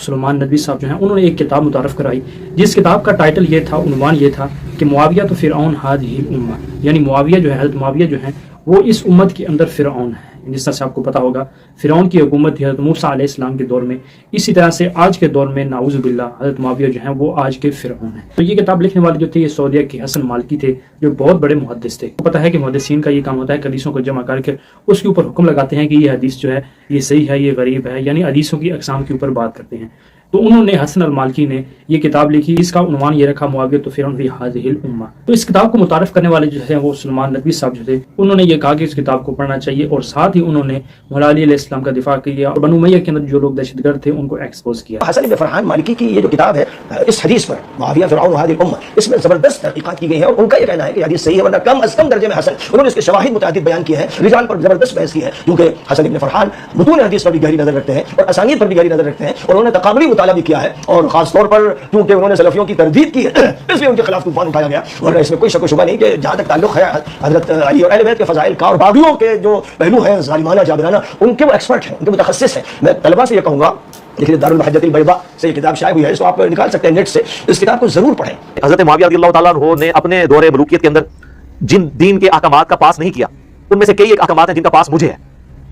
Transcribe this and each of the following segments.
सलमान नदवी साहब जो हैं उन्होंने एक किताब मुतारफ़ कराई, जिस किताब का टाइटल ये था, उन्वान ये था कि मुआविया तो फ़िरऔन हाज़िही उम्मा, यानी मुआविया जो है, हज़रत मुआविया जो हैं वो इस उम्मत के अंदर फ़िरऔन है। जिस तरह से आपको पता होगा फ़िरऔन की हुकूमत थी हज़रत मूसा अलैहिस्सलाम के दौर में, इसी तरह से आज के दौर में नाउज़ु बिल्लाह हज़रत मुआविया जो हैं वो आज के फ़िरऔन हैं। तो ये किताब लिखने वाले जो थे ये सऊदीया के हसन मालिकी थे, जो बहुत बड़े मुहद्दिस थे। पता है कि मुहद्दिसीन का ये काम होता है कि हदीसों को जमा करके उसके ऊपर हुक्म लगाते हैं कि ये हदीस जो है ये सही है, ये गरीब है, यानी हदीसों की अक़साम के ऊपर बात करते हैं। तो उन्होंने हसन अल मालिकी ने ये किताब लिखी, इसका उन्वान ये रखा मुआविया तो फ़िरऔन फ़ी हाज़िहिल उम्मा। तो इस किताब को मुतारफ़ करने वाले जो है वो सलमान नदवी साहब जो थे, उन्होंने ये कहा कि इस किताब को पढ़ना चाहिए और साथ ही उन्होंने मौला अली अलैहिस्सलाम का दिफा किया और बनु उमय्या के अंदर जो लोग दहशतगर्द थे उनको एक्सपोज किया। हसन इब्न फरहान मालिकी की ये जो किताब है इस हदीस पर मुआविया फ़िरऔन हाज़िहिल उम्मा, इसमें ज़बरदस्त तहक़ीक़ात की गई है और उनका ये कहना है कि हदीस सही है, वरना कम अज़ कम दर्जे में हसन। उन्होंने इसके शवाहिद मुतअद्दिद बयान किए हैं, रिजाल पर ज़बरदस्त बहस की है, क्योंकि हसन इब्न फरहान मुतून हदीस पर भी गहरी नज़र रखते हैं और असानीद पर भी गहरी नज़र रखते हैं और उन्होंने तक़ाबुली मुताला भी किया है और खास तौर पर क्योंकि उन्होंने सलफियों की तरदीद की है इसलिए उनके खिलाफ तूफान उठाया गया। और इसमें कोई शक व शुबा नहीं कि जहाँ तक ताल्लुक़ है हज़रत अली और अहले बैत के फ़ज़ाइल का और बागियों के जो पहलू हैं ज़ालिमाना जाबिराना, उनके वो एक्सपर्ट हैं, उनके मुतखस्सिस हैं। मैं तलबा से ये कहूँगा, देखिए दारुल महज्जतिल बैदा से ये किताब शाया हुई है, इसको आप निकाल सकते हैं नेट से, इस किताब को ज़रूर पढ़ें। हज़रत मुआविया रज़ियल्लाहु ताला अन्हु ने अपने दौरे मलूकियत के अंदर जिन दीन के अहकामात का पास नहीं किया, उनमें से कई एक अहकामात हैं जिनका पास मुझे है,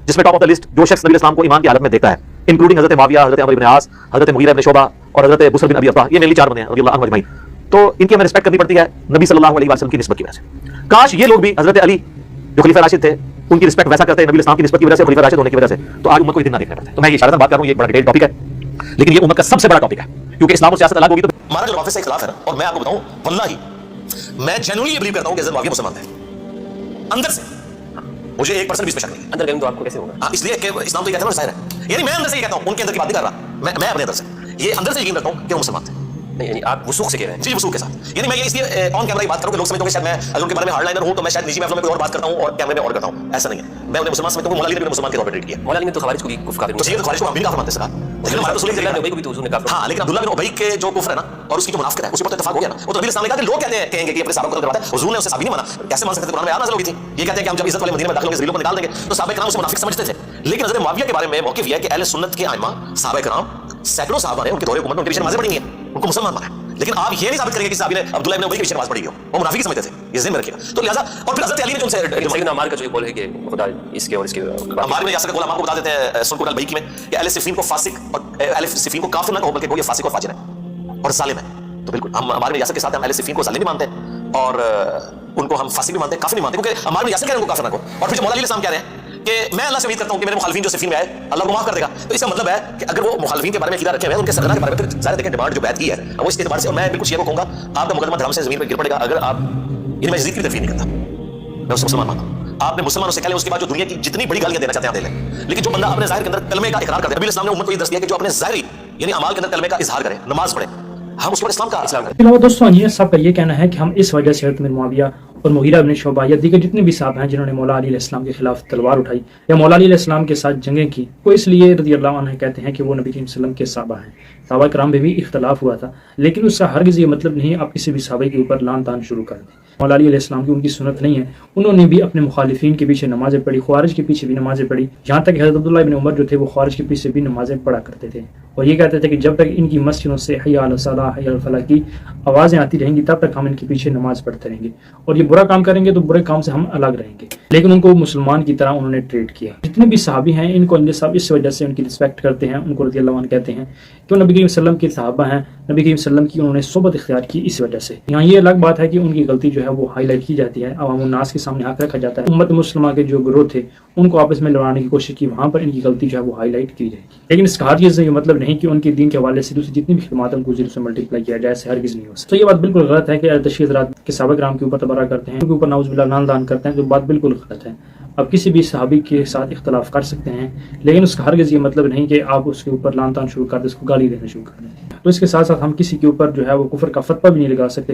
जिसमें टॉप ऑफ द लिस्ट जो शख्स नबी इस्लाम को ईमान की हालत में देखता है, इंक्लूडिंग हज़रत मुआविया, हज़रत अमर इब्न आस, हज़रत मुगीरा इब्न शुबा और हज़रत बुसर बिन अबी अफ़राह, ये मेनली 4 बंदे हैं रज़ियल्लाहु अन्हुम अजमईन। तो इनकी हमें रिस्पेक्ट करनी पड़ती है नबी सल्लल्लाहु अलैहि वसल्लम की निस्बत की वजह से। काश ये लोग भी हज़रत अली जो खलीफा राशिद थे उनकी रिस्पेक्ट वैसा करते हैं नबी इस्लाम की निस्बत की वजह से, खलीफा राशिद होने की वजह से, तो आज उम्मत को ये दिन ना देखना पड़ता है। तो मैं ये इशारतन बात कर रहा हूँ, ये बड़ा डिटेल टॉपिक है, लेकिन ये उम्मत का सबसे बड़ा टॉपिक है, क्योंकि इस्लाम और सियासत अलग होगी तो हमारा जो वाफिस से इख्तिलाफ है ना, और मैं आपको बताऊं वल्लाही मैं जेन्युइनली ये बिलीव करता हूं कि हज़रत मुआविया मुसलमान थे अंदर से, मुझे 1% भी इसमें शक नहीं। अंदर करेंगे तो आपको कैसे होगा? इसलिए कि इस्लाम तो ये कहता है जाहिर है, यानी मैं अंदर से ये कहता हूं, उनके अंदर की बात नहीं कर रहा, मैं अपने अंदर से ये अंदर से यकीन रखता हूं कि वो मुसलमान थे। नहीं, यानी आप वसूख से कह रहे हैं? जी, वसूख के साथ। यानी मैं ये इसलिए ऑन कैमरा की बात करूं कि लोग समझते हैं शायद मैं अगर उनके बारे में हार्डलाइनर हूं तो मैं शायद निजी महफिलों में कोई और बात करता हूं और कैमरे में और करता हूं, ऐसा नहीं है। मैं उन्हें मुसलमान समझता हूं, मौला अली ने भी मुसलमान के तौर पर ट्रीट किया। मौला अली ने तो ख़वारिज को भी कुफ्र काफिर तो खारिज को हम भी काफिर मानते हैं, लेकिन हमारा रसूल अब्दुल्लाह उबई को भी तो हुजूर ने काफिर। हां, लेकिन अब्दुल्लाह बिन उबई के जो कुफ्र है ना और उसकी जो मुनाफिकत है उसी पर तो इत्तेफाक हो गया ना। वो तो नबी इस्लाम ने कहा कि लोग कहते हैं कहेंगे कि अपने साहबा को करवाता है, हुजूर ने उसे साबित नहीं माना, कैसे मान सकते थे? कुरान में आयत नाज़िल हो गई थी, ये कहते हैं कि हम जब इज्जत वाले मदीने में दाखिल होंगे ज़लीलों को निकाल देंगे, तो सहाबा किराम उसे मुनाफिक समझते थे। लेकिन हज़रत मुआविया के बारे में मौक़िफ़ यह है कि अहले सुन्नत के आइमा सहाबा किराम सैकड़ों सहाबा ने उनके दौरे हुकूमत में उनके पीछे नमाज़ें पढ़ी हैं, उनको मुसलमान माना। लेकिन आप ये नहीं साबित करेंगे कि सहाबी ने अब्दुल्लाह इब्न उबई के पीछे नमाज़ पढ़ी हो, वो मुनाफिक समझते थे, ये ज़हन में रखिएगा। तो लिहाजा और फिर हज़रत अली ने जो उनसे सैयदना अम्मार का जो बोल है कि खुदा इसके और इसके अम्मार में यासर का आपको बता देते हैं सुनकुल अल बैकी में कि अहले सिफ़ीन को फासिक और अहले सिफ़ीन को काफिर ना कहो, बल्कि ये फासिक और फाजिर है और जालिम है। तो बिल्कुल हम अम्मार में यासर के साथ हम अहले सिफ़ीन को जालिम भी मानते हैं और उनको हम फासिक भी मानते हैं, काफिर नहीं मानते, क्योंकि अम्मार में यासर कह रहे हैं उनको काफिर ना कहो। और फिर जो मौला अली कह रहे हैं कि मैं अल्लाह से उम्मीद करता हूं कि मेरे मुखालिफिन जो सिफ़ीन में आए अल्लाह को माफ कर देगा। तो इसका मतलब है कि अगर वो मुखालिफिन के बारे में अकीदा रखे हुए हैं, उनके सरगना के बारे में, फिर ज़ाहिर है कि डिमांड जो बैत की है वो इस एतबार से, और मैं बिल्कुल शिया को कहूंगा आपका मुकदमा धर्म से ज़मीन पर गिर पड़ेगा अगर आप इन मैं यज़ीद की तरफ नहीं करता, मैं उसे मुसलमान मानता हूं। आपने मुसलमानों से कह लें, उसके बाद जो दुनिया की जितनी बड़ी गालियां देना चाहते हैं दे लें, लेकिन जो बंदा अपने ज़ाहिर के अंदर कलमे का इकरार करता है, नबी इस्लाम ने उम्मत को ये दस दिया कि जो अपने ज़ाहिरी यानी अमाल के अंदर कलमे का इजहार करे, नमाज पढ़े, हम उसके बाद इस्लाम का इस्लाम करें। अलावा दोस्तों ये सब का ये कहना है कि हम इस वजह से हज़रत मुआविया और मुगीरा इब्न शुबा या दीगर जितने भी साहब हैं जिन्होंने मौला अली अलैहिस्सलाम के खिलाफ तलवार उठाई या मौला अली अलैहिस्सलाम के साथ जंगें की, वो इसलिए रज़ियल्लाहु अन्हु कहते हैं कि वो नबी करीम सल्लल्लाहु अलैहि वसल्लम के सहाबा हैं। सहाबा किराम में भी इख्तलाफ हुआ था, लेकिन उसका हरगिज़ ये मतलब नहीं आप किसी भी सहाबा के ऊपर लान तान शुरू कर दें। मौला अली अलैहिस्सलाम की उनकी सुन्नत नहीं है, उन्होंने भी अपने मुखालिफिन के पीछे नमाज़ें पढ़ी, ख्वारिज के पीछे भी नमाज़ें पढ़ी, यहाँ तक हज़रत अब्दुल्लाह इब्न उमर जो थे वो ख्वारिज के पीछे भी नमाज़ें पढ़ा करते थे और ये कहते थे कि जब तक इनकी मस्जिदों से हय्या अला सलाह हय्या अल फलाह की आवाज़ें आती रहेंगी तब तक हम इनके पीछे नमाज पढ़ते रहेंगे और ये बुरा काम करेंगे तो बुरे काम से हम अलग रहेंगे। लेकिन उनको मुसलमान की तरह उन्होंने ट्रीट किया। जितने भी सहाबी हैं इनको सब इस वजह से उनकी रिस्पेक्ट करते हैं, उनको रज़ियल्लाहु अन्हु कहते हैं कि वो नबी करीम सल्लल्लाहु अलैहि वसल्लम के सहाबा हैं, नबी करीम सल्लल्लाहु अलैहि वसल्लम की उन्होंने सोबत इख्तियार की इस वजह से। यहाँ ये अलग बात है कि उनकी गलती जो है वो हाईलाइट की जाती है, अवाम नास के सामने हक रखा जाता है। उम्मत मुस्लिमा के जो ग्रोह थे उनको आपस में लड़ाने की कोशिश की, वहाँ पर इनकी गलती जो है वो हाईलाइट की जाएगी। लेकिन इसका हरगिज़ ये मतलब नहीं कि उनके दीन के हवाले से दूसरी जितनी भी खिदमत उनको जीरो से मल्टीप्लाई किया जाए, ऐसे हरगिज़ नहीं हो सकता। तो ये बात बिल्कुल गलत है कि तशहीद रात के सहाबा किराम के ऊपर तबर्रा करते हैं, उनके ऊपर नाउज़ बिल्लाह नाल दान करते हैं, तो बात बिल्कुल गलत है। अब किसी भी सहाबी के साथ इख्तलाफ कर सकते हैं, लेकिन उसका हरगिज़ ये मतलब नहीं कि आप उसके ऊपर लान तान शुरू कर दें, उसको गाली देना शुरू कर दें। तो इसके साथ साथ हम किसी के ऊपर जो है वो कुफ्र का फतवा भी नहीं लगा सकते।